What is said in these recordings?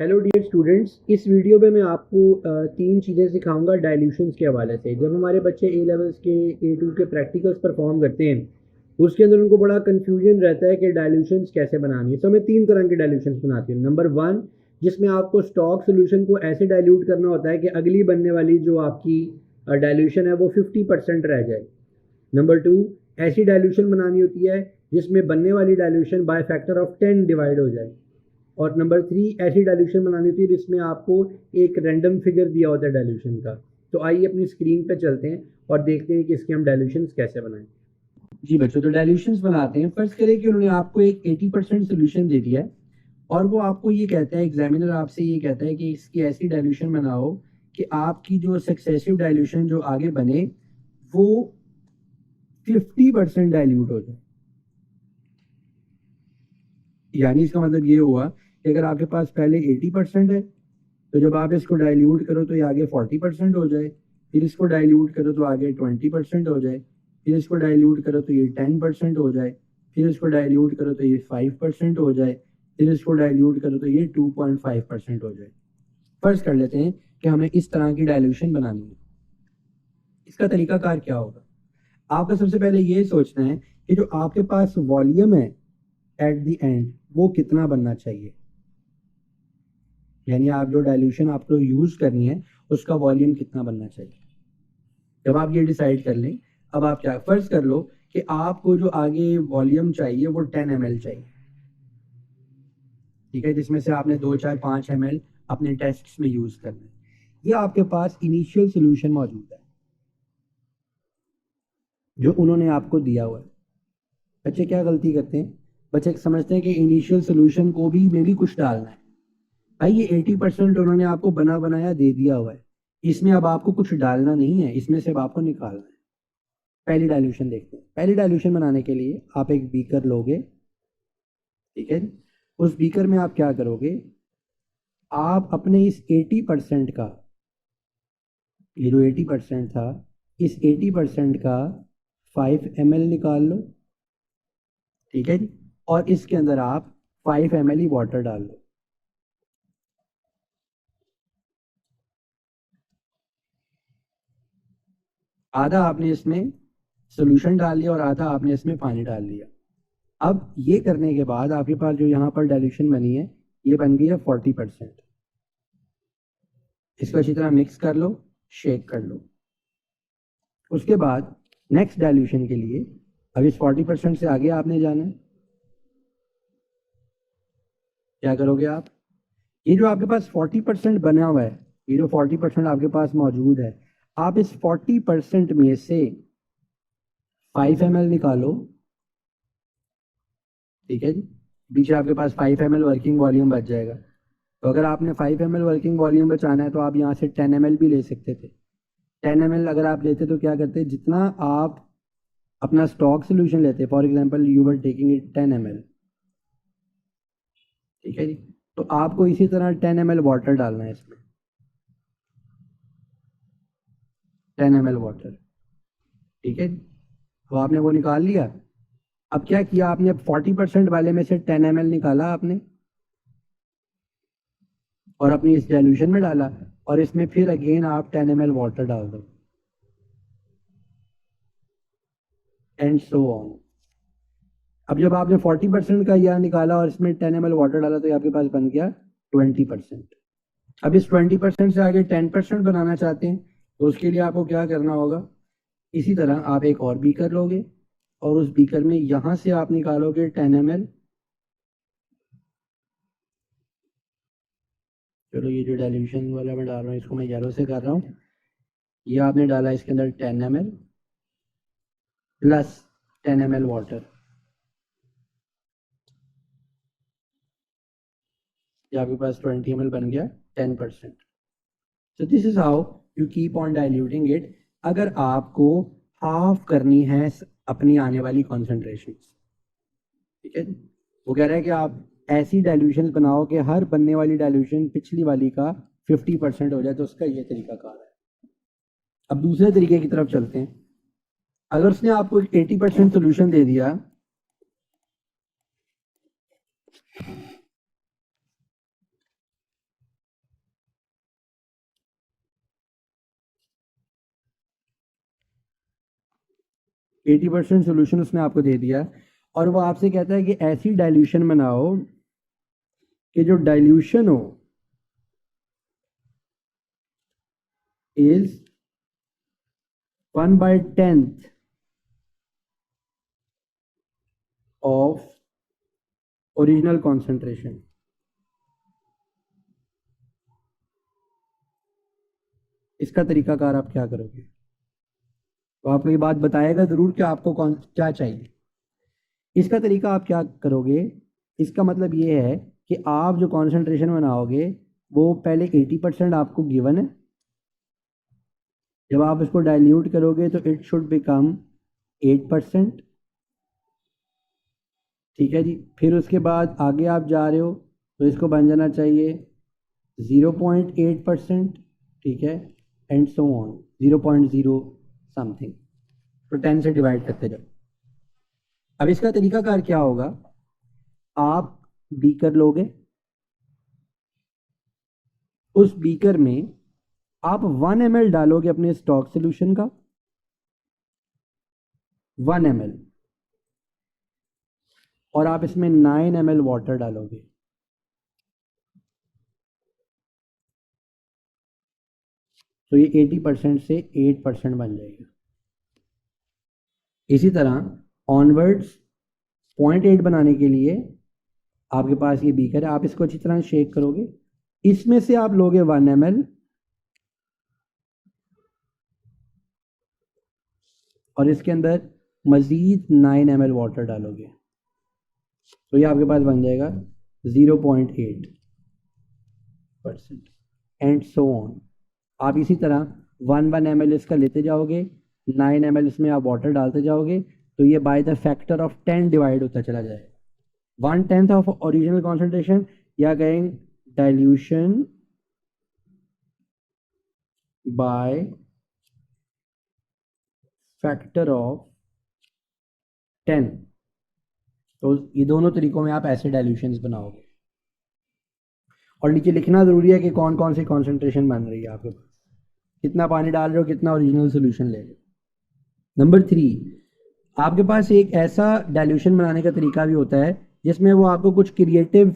Hello dear students, इस video में मैं आपको तीन चीज़ें सिखाऊंगा डाइल्यूशंस के हवाले से। जब हमारे बच्चे ए लेवल्स के A2 के प्रैक्टिकल्स परफॉर्म करते हैं, उसके अंदर उनको बड़ा कन्फ्यूजन रहता है कि डाइल्यूशंस कैसे बनानी है। तो मैं तीन तरह के डाइल्यूशंस बनाती हूँ। नंबर वन, जिसमें आपको स्टॉक सोल्यूशन को ऐसे डाइल्यूट करना होता है कि अगली बनने वाली जो आपकी डाइल्यूशन है वो 50% रह जाए। नंबर टू, ऐसी डाइल्यूशन बनानी होती है जिसमें बनने वाली dilution by factor of 10 divide हो जाए। और नंबर थ्री, ऐसी डाइल्यूशन बनानी होती है जिसमें आपको एक रैंडम फिगर दिया होता है डाइल्यूशन का। तो आइए अपनी स्क्रीन पे चलते हैं और देखते हैं कि इसके हम डाइल्यूशन कैसे बनाएं। जी बच्चों, तो डाइल्यूशन बनाते हैं। फर्स्ट करें कि उन्होंने आपको एक 80% सोल्यूशन दे दिया है और वो आपको ये कहता है, एग्जामिनर आपसे ये कहता है कि इसकी ऐसी डाइल्यूशन बनाओ कि आपकी जो सक्सेसिव डाइल्यूशन जो आगे बने वो 50% डाइल्यूट हो जाए। यानी इसका मतलब ये हुआ कि अगर आपके पास पहले 80% है तो जब आप इसको डाइल्यूट करो तो ये आगे 40% हो जाए, फिर इसको डाइल्यूट करो तो आगे 20% हो जाए, फिर इसको डाइल्यूट करो तो ये 10% हो जाए, फिर इसको डाइल्यूट करो तो ये 5% हो जाए, फिर इसको डाइल्यूट करो तो ये 2.5% हो जाए। फर्ज कर लेते हैं कि हमें इस तरह की डाइल्यूशन बनानी है। इसका तरीकाकार क्या होगा? आपको सबसे पहले ये सोचना है कि जो आपके पास वॉल्यूम है एट द एंड वो कितना बनना चाहिए। यानी आप जो डाइल्यूशन आपको यूज करनी है उसका वॉल्यूम कितना बनना चाहिए। जब आप ये डिसाइड कर लें, अब आप क्या फर्ज कर लो कि आपको जो आगे वॉल्यूम चाहिए वो 10 ml चाहिए, ठीक है, जिसमें से आपने 2 4 5 ml अपने टेस्ट में यूज करना है। ये आपके पास इनिशियल सोल्यूशन मौजूद है जो उन्होंने आपको दिया हुआ है। बच्चे क्या गलती करते हैं, बच्चे समझते हैं कि इनिशियल सोल्यूशन को भी में भी कुछ डालना है। भाई ये 80% उन्होंने आपको बना बनाया दे दिया हुआ है, इसमें अब आपको कुछ डालना नहीं है, इसमें से अब आपको निकालना है। पहली डाइल्यूशन देखते हैं। पहली डाइल्यूशन बनाने के लिए आप एक बीकर लोगे, ठीक है। उस बीकर में आप क्या करोगे, आप अपने इस 80% का, ये जो 80% था, इस 80% का 5 ml निकाल लो, ठीक है जी। और इसके अंदर आप 5 ml ही वाटर डाल लो। आधा आपने इसमें सोल्यूशन डाल लिया और आधा आपने इसमें पानी डाल लिया। अब ये करने के बाद आपके पास जो यहाँ पर डाइल्यूशन बनी है ये बन गई है 40%। इसको अच्छी तरह मिक्स कर लो, शेक कर लो। उसके बाद नेक्स्ट डाइल्यूशन के लिए अब इस 40% से आगे आपने जाना है। क्या करोगे आप, ये जो आपके पास 40% बना हुआ है, ये जो 40% आपके पास मौजूद है, आप इस 40% में से 5 ml निकालो, ठीक है जी। पीछे आपके पास 5 ml वर्किंग वॉल्यूम बच जाएगा। तो अगर आपने 5 ml वर्किंग वॉल्यूम बचाना है तो आप यहाँ से 10 ml भी ले सकते थे। 10 ml अगर आप लेते तो क्या करते, जितना आप अपना स्टॉक सोल्यूशन लेते, for example you were taking it 10 ml, ठीक है जी, तो आपको इसी तरह 10 ml वाटर डालना है इसमें, 10 ml वाटर, ठीक है। तो आपने वो निकाल लिया। अब क्या किया आपने, 40% वाले में से 10 ml निकाला आपने और अपनी इस डाइल्यूशन में डाला, और इसमें फिर अगेन आप 10 ml वाटर डाल दो, एंड सो ऑन। अब जब आपने 40% का यह निकाला और इसमें 10 ml वाटर डाला तो आपके पास बन गया 20%। अब इस 20% से आगे 10% बनाना चाहते हैं तो उसके लिए आपको क्या करना होगा, इसी तरह आप एक और बीकर लोगे और उस बीकर में यहां से आप निकालोगे 10 ml। चलो ये जो डाइल्यूशन वाला मैं डाल रहा हूँ इसको मैं येलो से कर रहा हूँ। ये आपने डाला इसके अंदर 10 ml प्लस 10 ml वाटर, ये आपके पास 20 ml बन गया 10%। So this is how you keep on diluting it अगर आपको हाफ करनी है अपनी आने वाली कॉन्सेंट्रेशन, ठीक है। वो कह रहा है कि आप ऐसी डाइल्यूशन बनाओ कि हर बनने वाली डाइल्यूशन पिछली वाली का 50% हो जाए, तो उसका ये तरीका कार है। अब दूसरे तरीके की तरफ चलते हैं। अगर उसने आपको 80% सोल्यूशन दे दिया, 80% सोल्यूशन उसने आपको दे दिया और वो आपसे कहता है कि ऐसी डाइल्यूशन बनाओ कि जो डाइल्यूशन हो इज 1/10 ऑफ ओरिजिनल कॉन्सेंट्रेशन। इसका तरीकाकार आप क्या करोगे? तो आपको ये बात बताएगा जरूर कि आपको कौन क्या चाहिए। इसका तरीका आप क्या करोगे? इसका मतलब ये है कि आप जो कॉन्सेंट्रेशन बनाओगे वो पहले 80% आपको गिवन है। जब आप इसको डाइल्यूट करोगे तो इट शुड बिकम 8%। ठीक है जी। फिर उसके बाद आगे आप जा रहे हो तो इसको बन जाना चाहिए 0.8%। ठीक है, एंड सो ऑन 0.0 समथिंग। तो 10 से डिवाइड करते जाओ। अब इसका तरीकाकार क्या होगा? आप बीकर लोगे, उस बीकर में आप 1 ml डालोगे अपने स्टॉक सोल्यूशन का, 1 ml, और आप इसमें 9 ml वाटर डालोगे। तो ये 80% से 8% बन जाएगा। इसी तरह ऑनवर्ड्स 0.8 बनाने के लिए आपके पास ये बीकर है, आप इसको अच्छी तरह शेक करोगे, इसमें से आप लोगे 1 ml और इसके अंदर मजीद 9 ml वाटर डालोगे। तो ये आपके पास बन जाएगा 0.8% एंड सो ऑन। आप इसी तरह 1 ml इसका लेते जाओगे, 9 ml इसमें आप वाटर डालते जाओगे, तो ये by the factor of 10 divide होता चला जाएगा। 1/10 ऑफ ओरिजिनल कॉन्सेंट्रेशन, या कहेंगे डाइल्यूशन बाय फैक्टर ऑफ 10। तो ये दोनों तरीकों में आप ऐसे डाइल्यूशंस बनाओगे। और नीचे लिखना जरूरी है कि कौन कौन सी कॉन्सेंट्रेशन बन रही है आपके पास, कितना पानी डाल रहे हो, कितना ओरिजिनल सोल्यूशन ले रहे हो। नंबर 3, आपके पास एक ऐसा डाइल्यूशन बनाने का तरीका भी होता है जिसमें वो आपको कुछ क्रिएटिव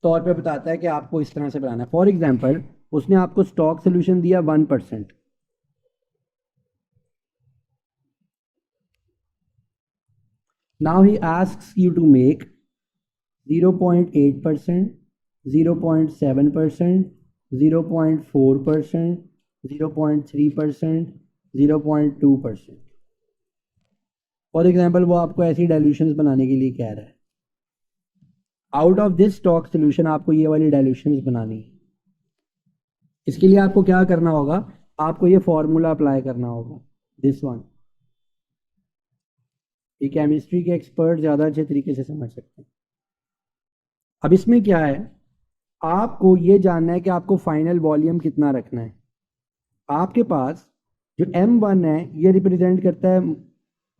तौर पे बताता है कि आपको इस तरह से बनाना है। फॉर एग्जांपल, उसने आपको स्टॉक सोल्यूशन दिया 1%। Now he asks you to make 0.8%, 0.7%, 0.4%, 0.3%, 0.2%। For example, वो आपको ऐसी डाइल्यूशंस बनाने के लिए कह रहा है। Out of this stock solution आपको ये वाली डाइल्यूशंस बनानी है। इसके लिए आपको क्या करना होगा? आपको ये फॉर्मूला अप्लाई करना होगा, दिस वन। ये केमिस्ट्री के एक्सपर्ट ज़्यादा अच्छे तरीके से समझ सकते हैं। अब इसमें क्या है, आपको ये जानना है कि आपको फाइनल वॉल्यूम कितना रखना है। आपके पास जो M1 है ये रिप्रेजेंट करता है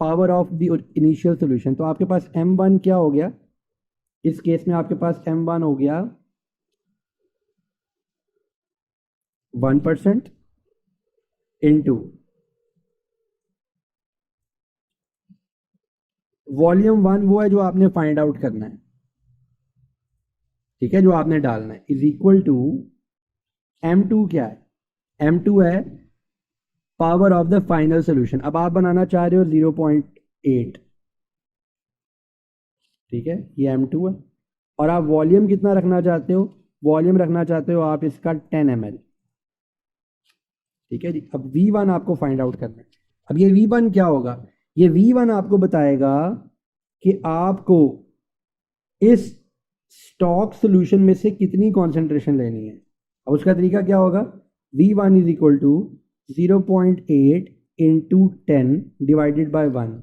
power of the initial solution. तो आपके पास M1 क्या हो गया? इस केस में आपके पास M1 हो गया 1% इंटू वॉल्यूम 1, वो है जो आपने फाइंड आउट करना है, ठीक है, जो आपने डालना है, इज इक्वल टू M2। क्या है? M2 है power of the final solution. अब आप बनाना चाह रहे हो 0.8, ठीक है, ये M2 है। और आप वॉल्यूम कितना रखना चाहते हो? वॉल्यूम रखना चाहते हो आप इसका 10 ml, ठीक है जी। अब V1 आपको फाइंड आउट करना है। अब ये V1 क्या होगा? ये V1 आपको बताएगा कि आपको इस स्टॉक सोल्यूशन में से कितनी कॉन्सेंट्रेशन लेनी है। अब उसका तरीका क्या होगा? V1 is equal to 0.8 into 10 divided by 1।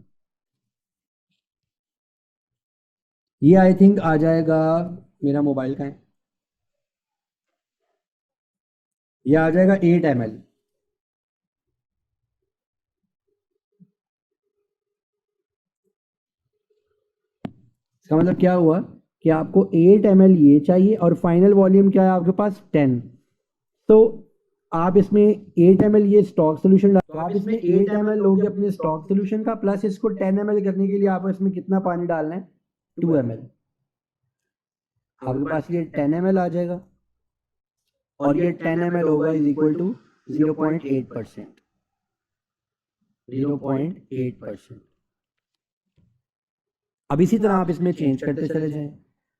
ये आई थिंक आ जाएगा, मेरा मोबाइल का है, ये आ जाएगा 8 ml। इसका मतलब क्या हुआ कि आपको 8 ml ये चाहिए और फाइनल वॉल्यूम क्या है आपके पास? 10। तो आप इसमें 8 ml ये स्टॉक सोल्यूशन डाल, तो आप इसमें 8 ml लोगे अपने स्टॉक सोल्यूशन का, प्लस इसको 10 ml करने के लिए आप इसमें कितना पानी डालना है, 2 ml। आपके पास ये 10 ml आ जाएगा और ये 10 ml होगा इज इक्वल टू 0.8%, 0.8%। अब इसी तरह आप इसमें चेंज करते चले जाएं।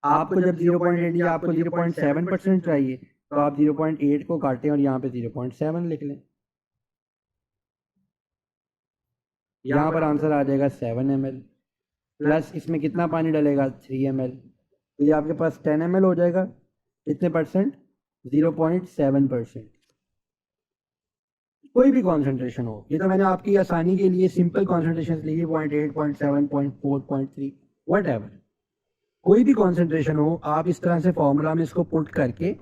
आपको जब 0.8 या आपको 0.7% चाहिए तो आप 0.8 को काटें और यहाँ पे 0.7 लिख लें। यहाँ पर आंसर आ जाएगा 7 ml, प्लस इसमें कितना पानी डलेगा, 3 ml। तो ये आपके पास 10 ml हो जाएगा, कितने परसेंट, 0.7%। कोई भी कॉन्सेंट्रेशन हो, ये तो मैंने आपकी आसानी के लिए सिंपल कॉन्सेंट्रेशन लिखी, 0.8, 0.7, 0.4, 0.3, व्हाटएवर। कोई भी कॉन्सेंट्रेशन हो, आप इस तरह से फॉर्मूला में इसको पुट करके,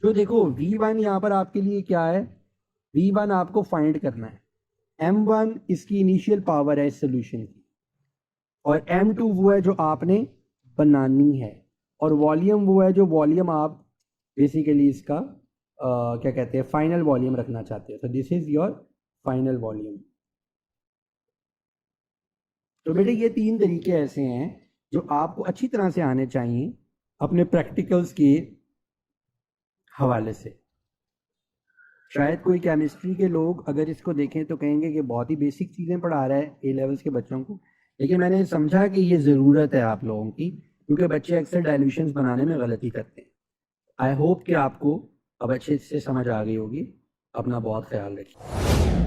तो देखो V1 यहाँ पर आपके लिए क्या है, V1 आपको फाइंड करना है। M1 इसकी इनिशियल पावर है इस सोल्यूशन की, और M2 वो है जो आपने बनानी है, और वॉल्यूम वो है जो वॉल्यूम आप बेसिकली इसका क्या कहते हैं, फाइनल वॉल्यूम रखना चाहते हैं। तो this is your final volume. तो बेटे ये 3 तरीके ऐसे हैं जो आपको अच्छी तरह से आने चाहिए अपने प्रैक्टिकल्स के हवाले से। शायद कोई केमिस्ट्री के लोग अगर इसको देखें तो कहेंगे कि बहुत ही बेसिक चीज़ें पढ़ा रहा है ए लेवल्स के बच्चों को, लेकिन मैंने समझा कि ये ज़रूरत है आप लोगों की, क्योंकि बच्चे अक्सर डाइल्यूशंस बनाने में गलती करते हैं। आई होप कि आपको अब अच्छे से समझ आ गई होगी। अपना बहुत ख्याल रखिए।